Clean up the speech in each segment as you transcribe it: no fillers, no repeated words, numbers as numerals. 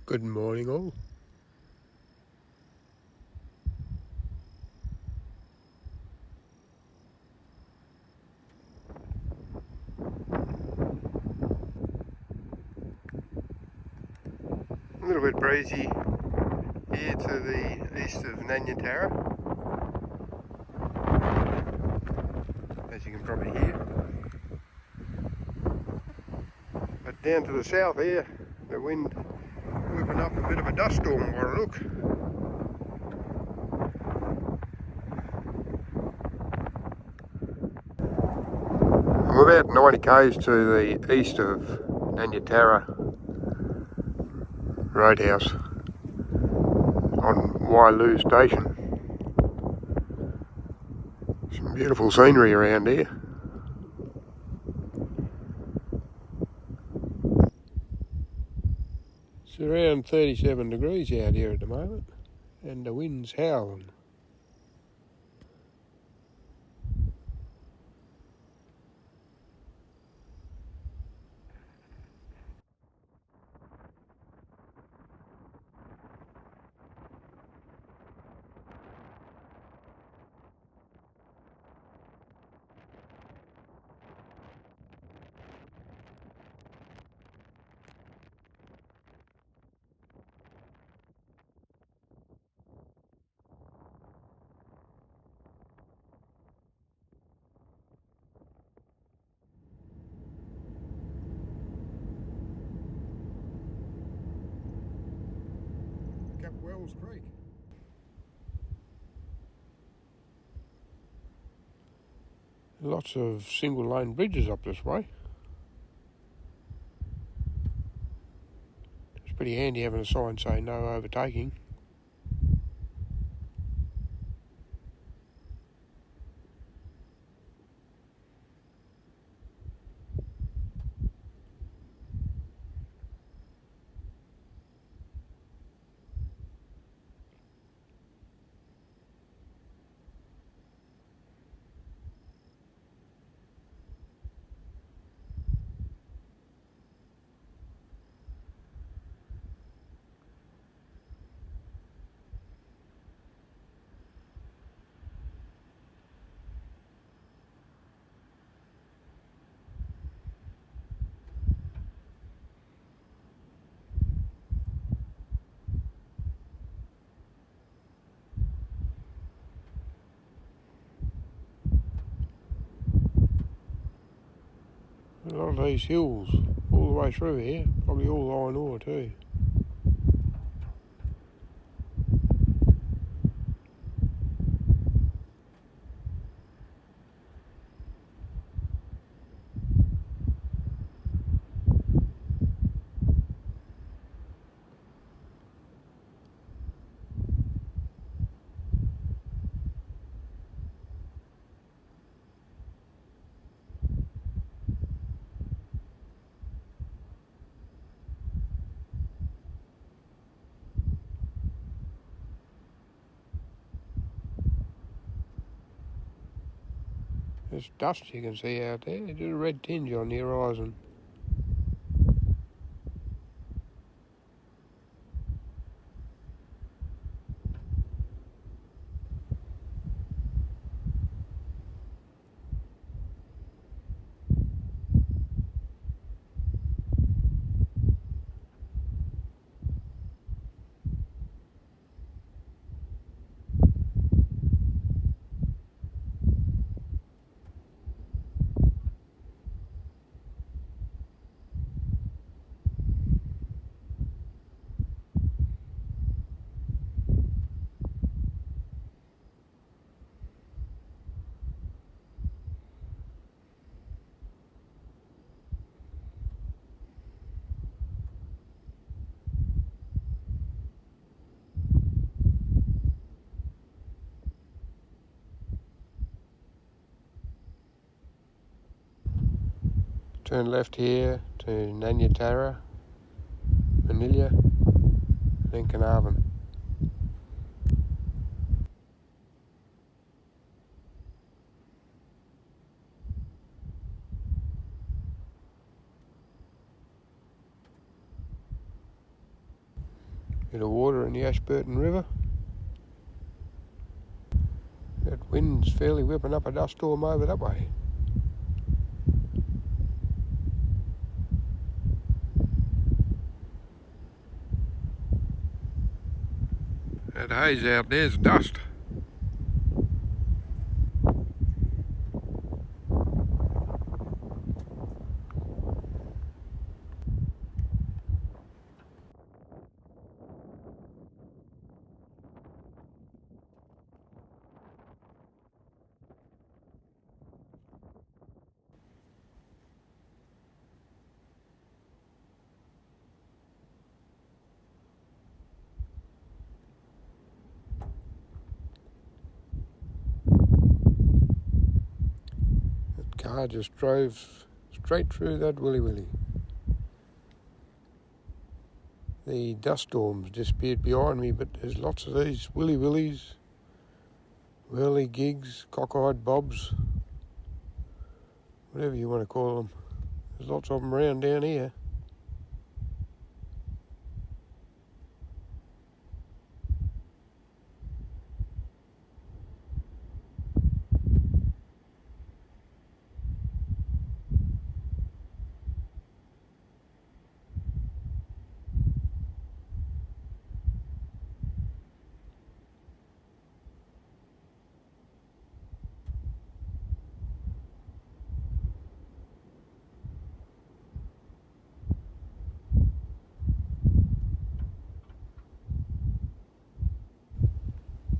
Good morning all. A little bit breezy here to the east of Nanyatara, as you can probably hear. But down to the south here, the wind whipping up a bit of a dust storm by the look. We're about 90 k's to the east of Nanyatara Roadhouse on Wailu Station. Some beautiful scenery around here. It's around 37 degrees out here at the moment, and the wind's howling. Cap Wells Creek. Lots of single lane bridges up this way. It's pretty handy having a sign saying no overtaking. A lot of these hills all the way through here, probably all iron ore too. There's dust you can see out there, there's a red tinge on the horizon. Turn left here to Nanyatara, Manila, then Carnarvon. Bit of water in the Ashburton River. That wind's fairly whipping up a dust storm over that way. That haze out there's dust. Car just drove straight through that willy willy. The dust storms disappeared behind me, but there's lots of these willy willies, whirligigs, cockeyed bobs, whatever you want to call them. There's lots of them around down here.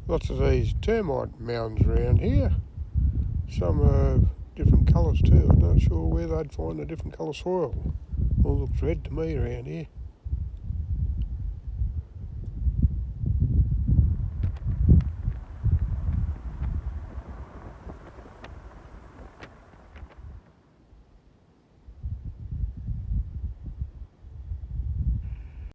Lots of these termite mounds around here. Some are different colours too. I'm not sure where they'd find a different colour soil. All looks red to me around here.